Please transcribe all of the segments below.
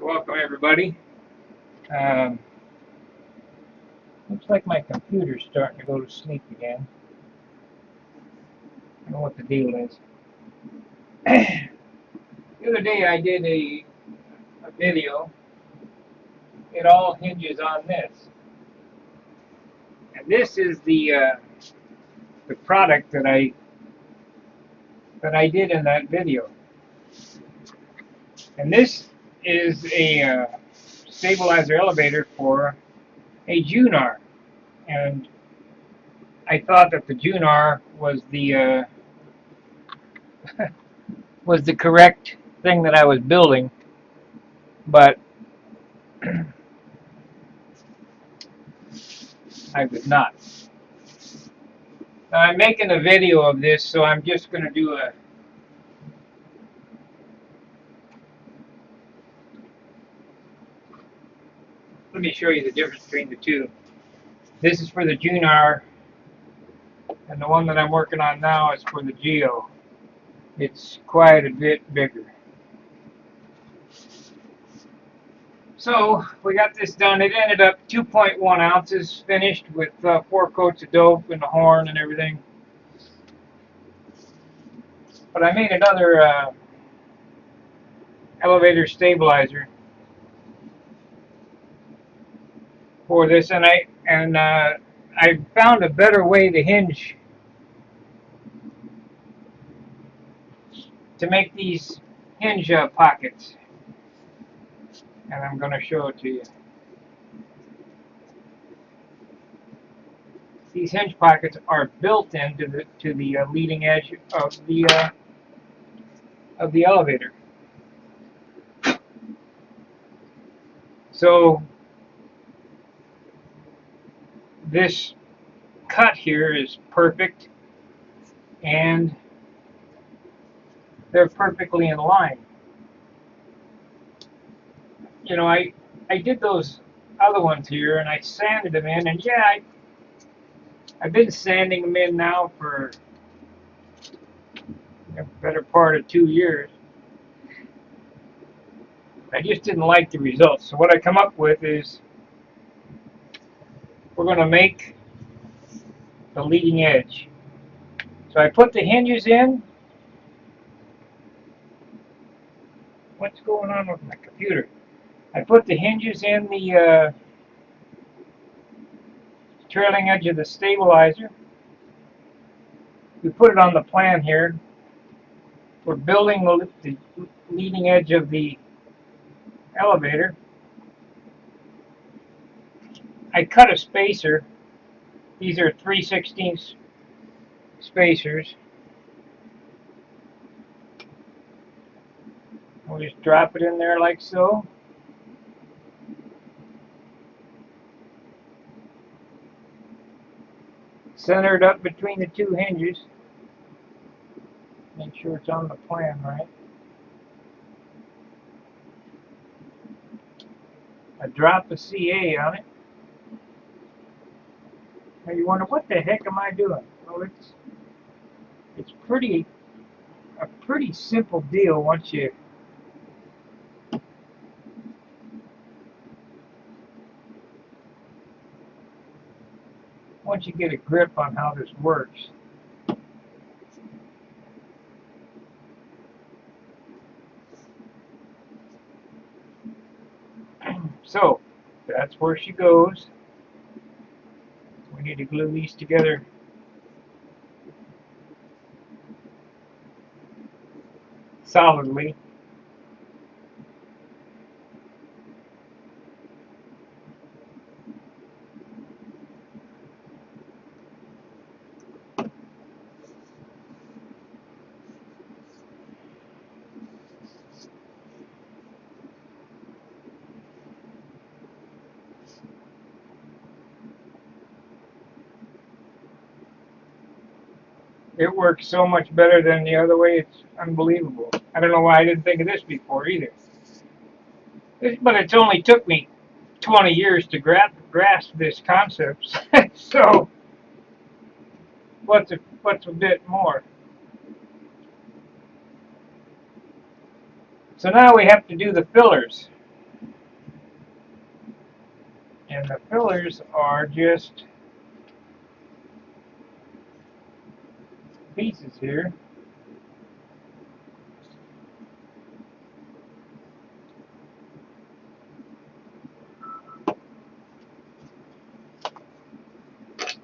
Welcome everybody. Um, Looks like my computer's starting to go to sleep again. I don't know what the deal is. The other day I did a video. It all hinges on this. And this is the product that I did in that video. And this is a stabilizer elevator for a Junar. And I thought that the Junar was the was the correct thing that I was building, but I was not. Now I'm making a video of this, so I'm just going to do a let me show you the difference between the two. This is for the Junar, and the one that I'm working on now is for the Geo. It's quite a bit bigger. So we got this done. It ended up 2.1 ounces finished with 4 coats of dope and the horn and everything. But I made another elevator stabilizer for this, and I found a better way to hinge to make these hinge pockets, and I'm going to show it to you. These hinge pockets are built into the leading edge of the elevator. So this cut here is perfect, and they're perfectly in line. You know, I did those other ones here, and I sanded them in, and yeah, I've been sanding them in now for the better part of 2 years. I just didn't like the results. So what I come up with is we're going to make the leading edge. So I put the hinges in. What's going on with my computer? I put the hinges in the trailing edge of the stabilizer. We put it on the plan here. We're building the leading edge of the elevator. I cut a spacer. These are 3/16 spacers. We'll just drop it in there like so. Centered up between the two hinges. Make sure it's on the plan right. I drop the CA on it. Now you wonder, what the heck am I doing? Well, it's a pretty simple deal once you get a grip on how this works. So that's where she goes. We need to glue these together solidly. It works so much better than the other way, it's unbelievable. I don't know why I didn't think of this before either. But it's only took me 20 years to grasp this concept. So what's a bit more? So now we have to do the fillers. And the fillers are just pieces here.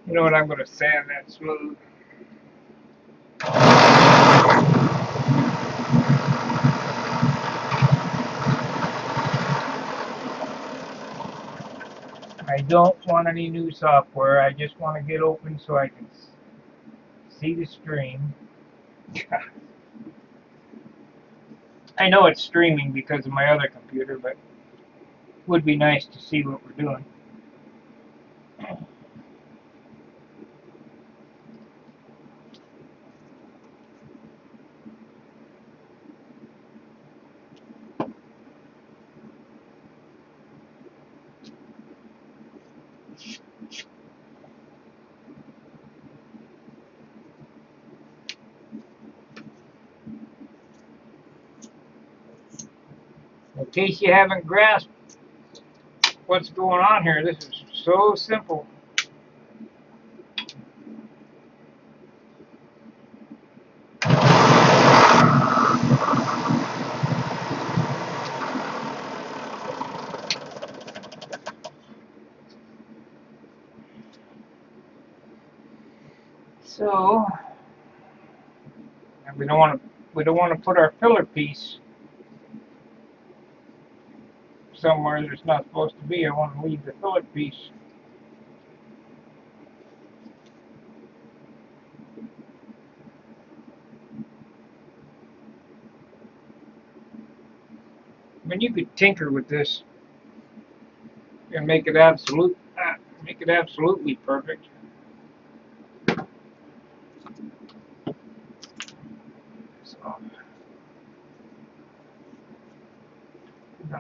You know what, I'm going to sand that smooth. I don't want any new software. I just want to get open so I can see the stream. I know it's streaming because of my other computer, but it would be nice to see what we're doing. In case you haven't grasped what's going on here, this is so simple. So we don't want to put our filler piece somewhere that it's not supposed to be. I want to leave the filler piece. I mean, you could tinker with this and make it absolutely perfect. So I'll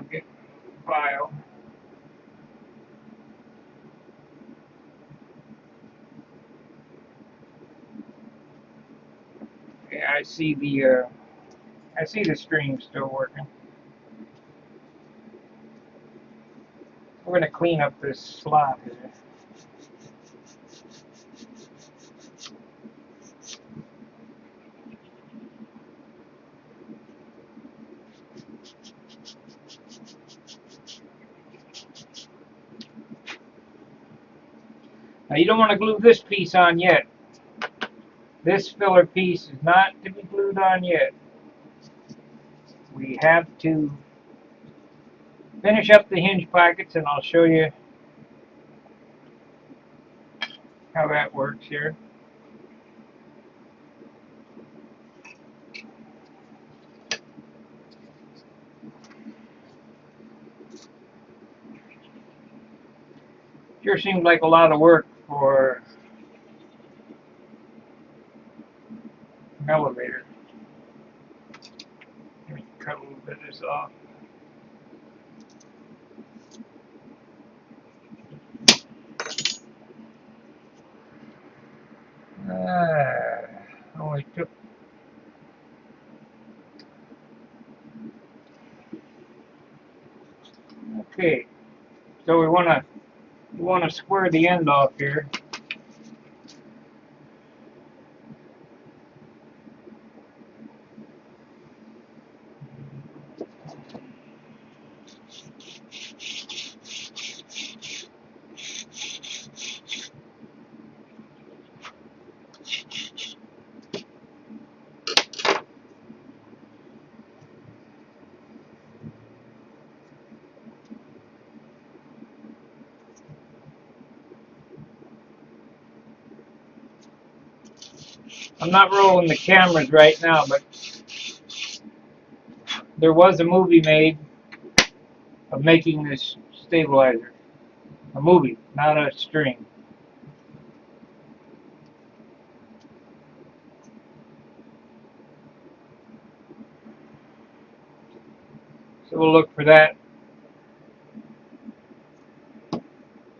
get the file. Yeah, I see the stream still working. We're gonna clean up this slot here. Now you don't want to glue this piece on yet. This filler piece is not to be glued on yet. We have to finish up the hinge pockets, and I'll show you how that works here. Sure seems like a lot of work for an elevator. Let me cut a little bit of this off. Only took. Okay, so we want to square the end off here. I'm not rolling the cameras right now, but there was a movie made of making this stabilizer. A movie, not a string. So we'll look for that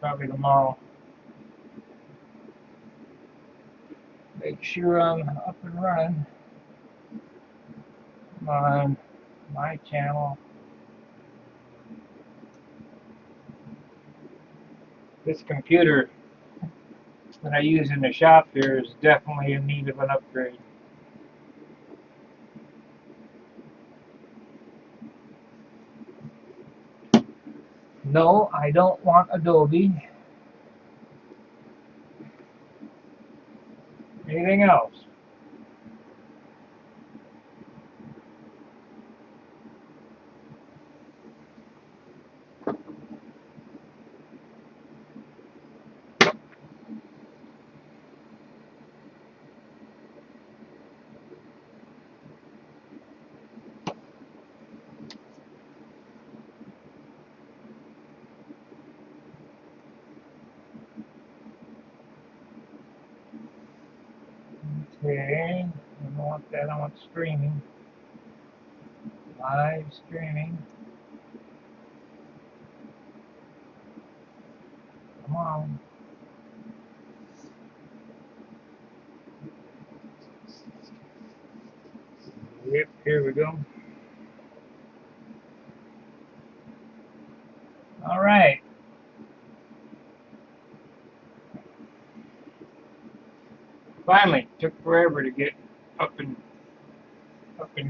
probably tomorrow. Make sure I'm up and running on my channel. This computer that I use in the shop here is definitely in need of an upgrade. No, I don't want Adobe. Anything else? Okay, I don't want that. I want streaming. Live streaming. Come on. Yep, here we go. All right. Finally, took forever to get up and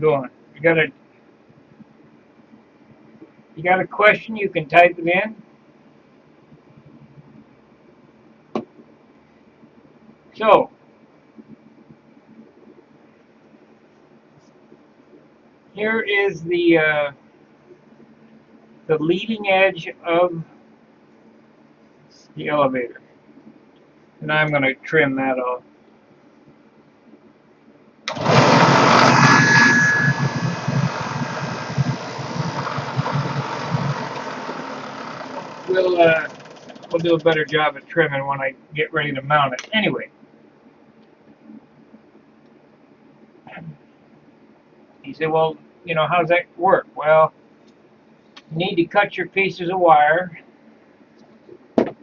going. You got a question? You can type it in. So here is the leading edge of the elevator, and I'm going to trim that off. We'll do a better job at trimming when I get ready to mount it. Anyway, he said, well, how does that work? Well, you need to cut your pieces of wire. They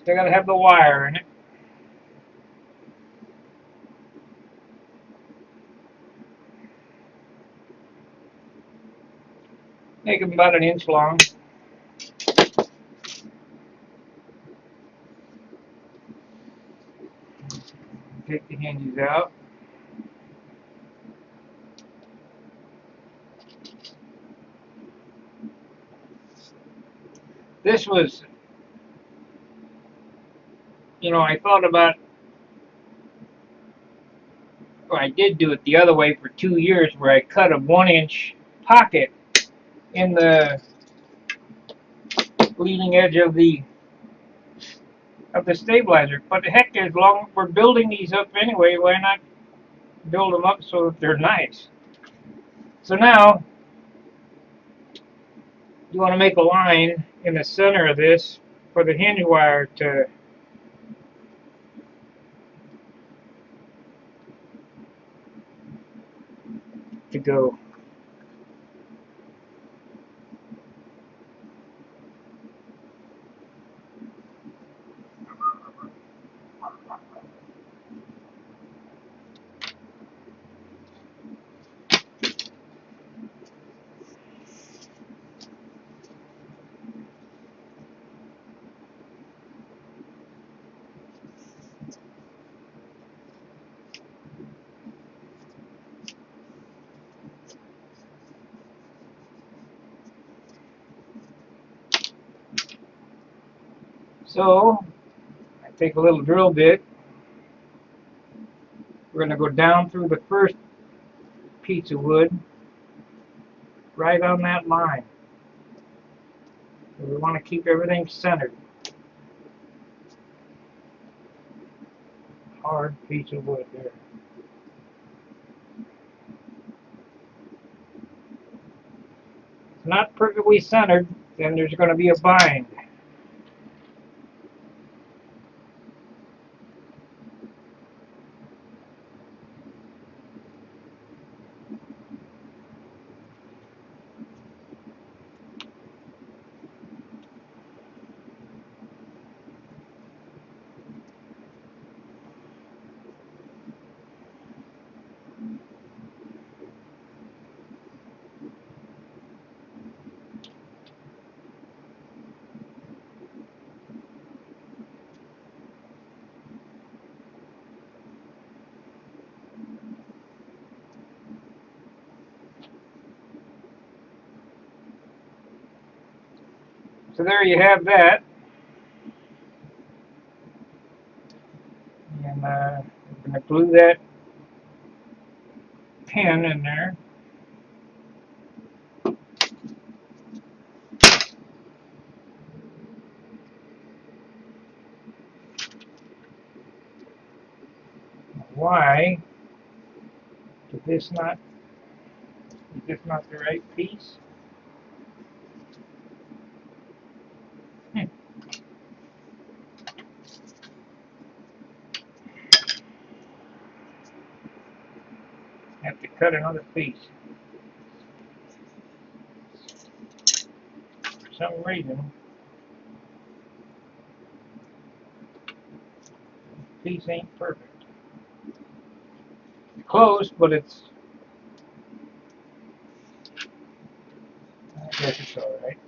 got to have the wire in it. Make them about an inch long. Take the hinges out. This was, I thought about, or I did do it the other way for 2 years, where I cut a 1-inch pocket in the leading edge of the stabilizer. But heck, as long we're building these up anyway, why not build them up so that they're nice? So now you want to make a line in the center of this for the hinge wire to go. So I take a little drill bit. We're going to go down through the first piece of wood, right on that line. So we want to keep everything centered. Hard piece of wood there. It's not perfectly centered, then there's going to be a bind. So there you have that. And I'm going to glue that pin in there. Why is this not the right piece? Have to cut another piece. For some reason, the piece ain't perfect. Close, but it's, I guess it's alright.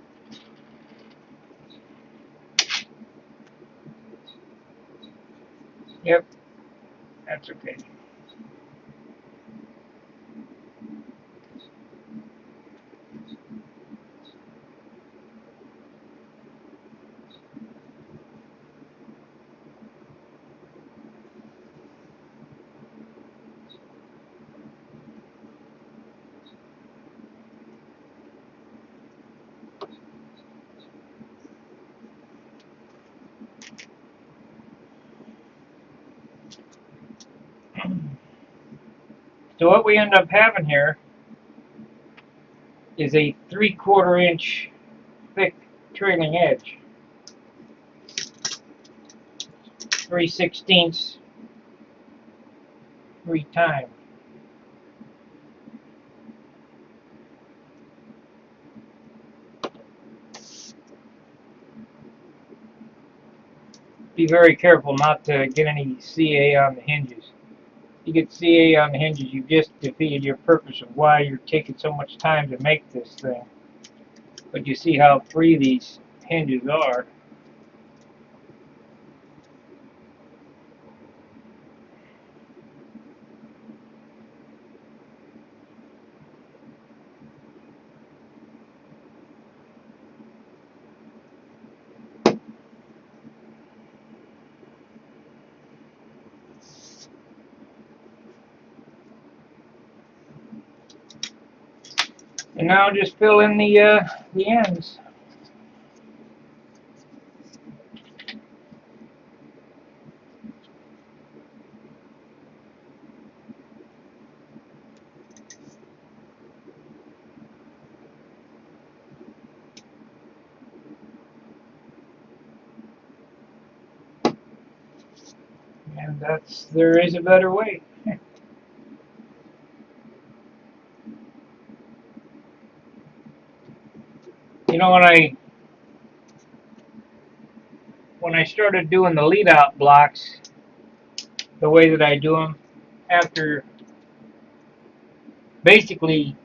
Yep, that's okay. So what we end up having here is a 3/4 inch thick trailing edge. 3/16 3 times. Be very careful not to get any CA on the hinges. If you get CA on the hinges, you've just defeated your purpose of why you're taking so much time to make this thing. But you see how free these hinges are. And now just fill in the ends. And there is a better way. You know, when I started doing the lead out blocks the way that I do them, after basically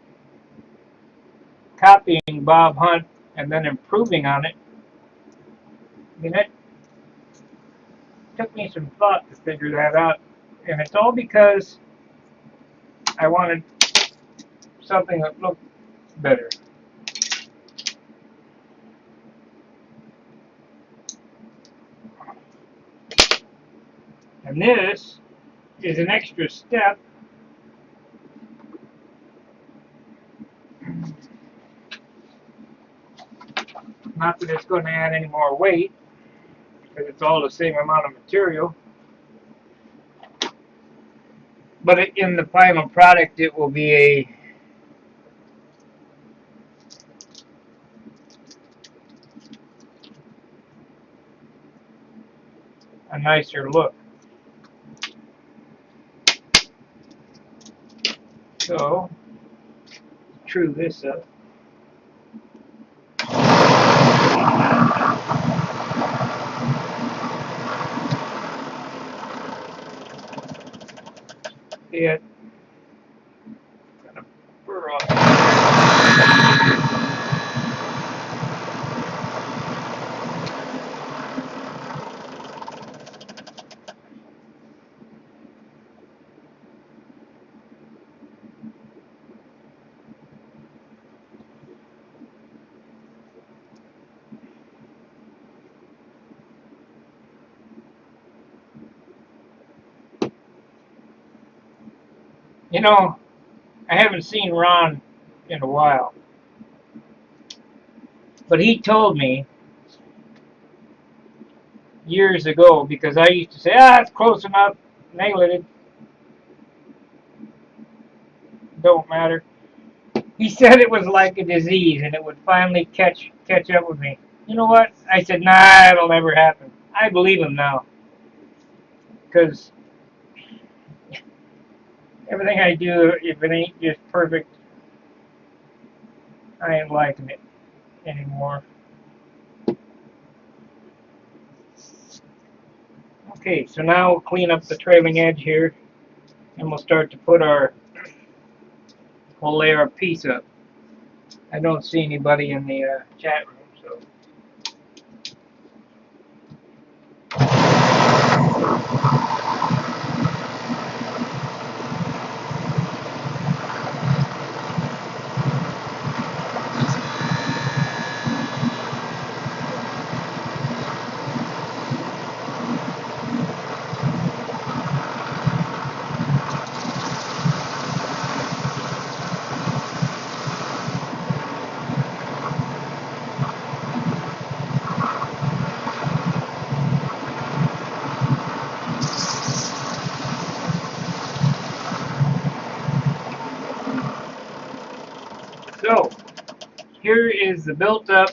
copying Bob Hunt and then improving on it, I mean, it took me some thought to figure that out. And it's all because I wanted something that looked better. And this is an extra step. Not that it's going to add any more weight, because it's all the same amount of material. But in the final product, it will be a nicer look. So, true this up. It kind of burr off. You know, I haven't seen Ron in a while, but he told me years ago, because I used to say, it's close enough, nail it, don't matter. He said it was like a disease and it would finally catch up with me. You know what? I said, nah, it'll never happen. I believe him now, because everything I do, if it ain't just perfect, I ain't liking it anymore. Okay, so now we'll clean up the trailing edge here, and we'll start to we'll lay our piece up. I don't see anybody in the chat room, so. So, here is the built up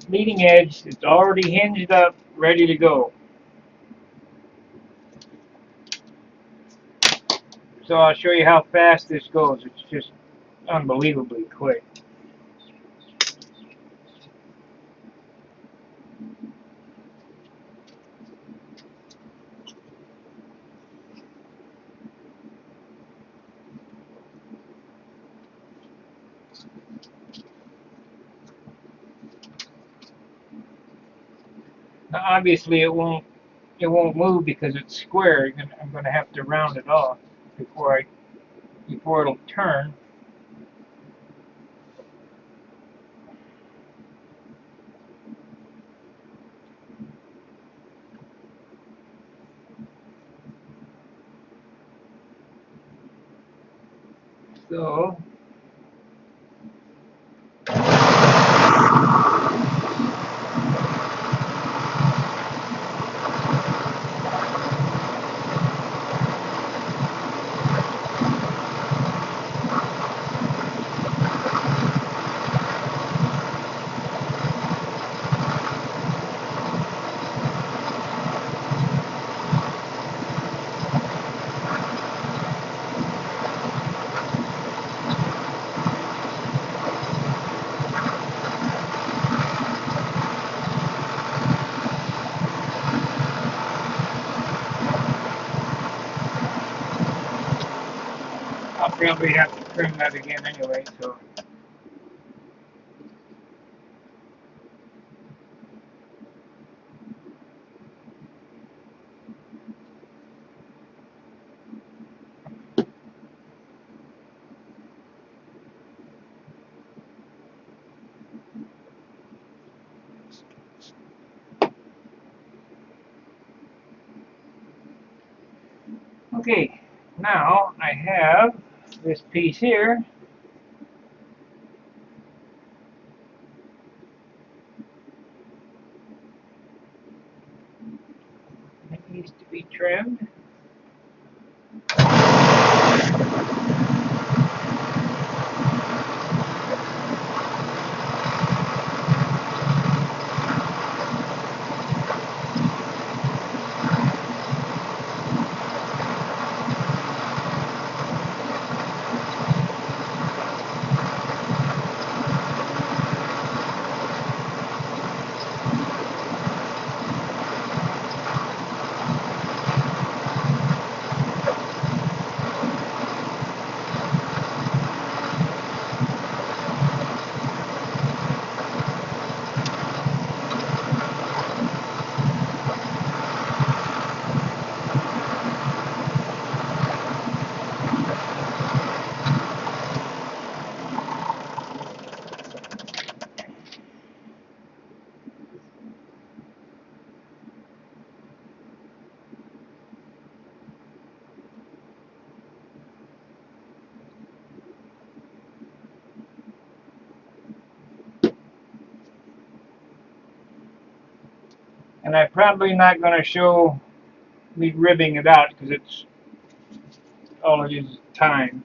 leading edge. It's already hinged up, ready to go. So I'll show you how fast this goes. It's just unbelievably quick. Now, obviously, it won't move because it's square. I'm going to have to round it off before it'll turn. So I'll probably have to trim that again anyway. So okay, now I have this piece here. It needs to be trimmed. And I'm probably not going to show me ribbing it out because it's all it is time.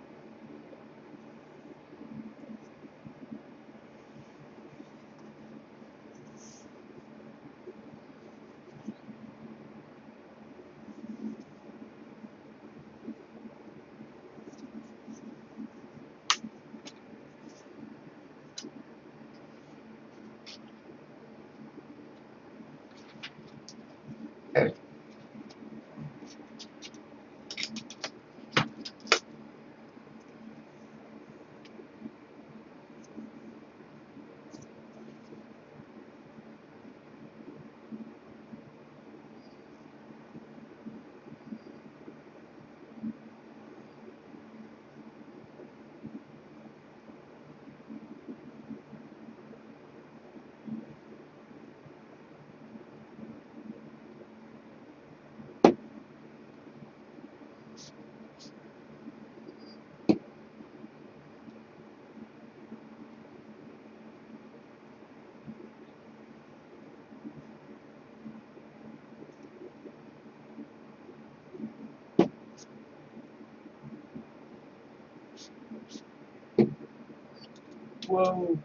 Whoa.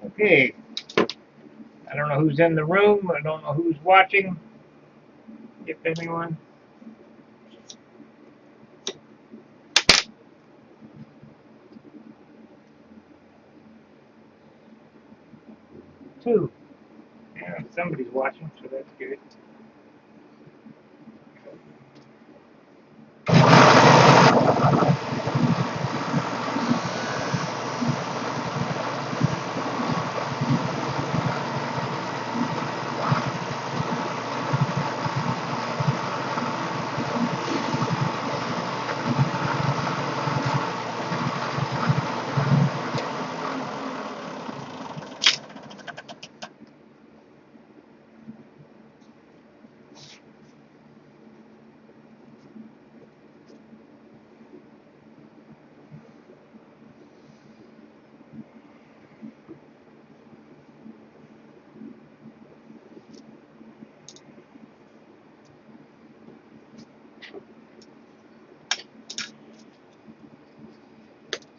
Okay. I don't know who's in the room. I don't know who's watching, if anyone. Two. Yeah, somebody's watching, so that's good.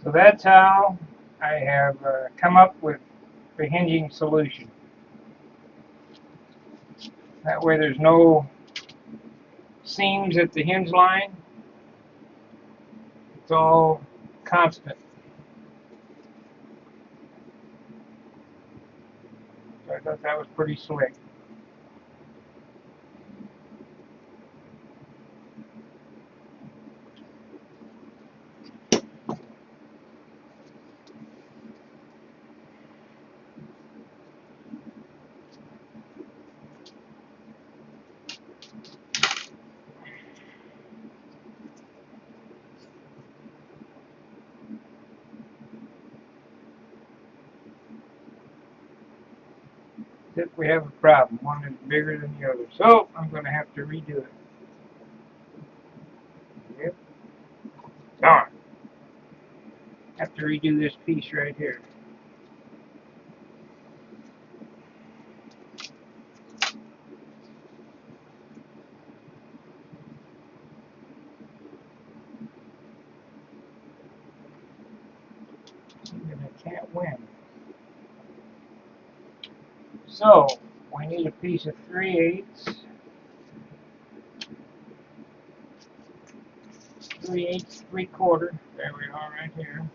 So that's how I have come up with the hinging solution. That way there's no seams at the hinge line. It's all constant. So I thought that was pretty slick. Except we have a problem. One is bigger than the other. So I'm going to have to redo it. Yep. Darn. Have to redo this piece right here. And I can't win. So we need a piece of 3/8. 3/8, 3/4. There we are right here.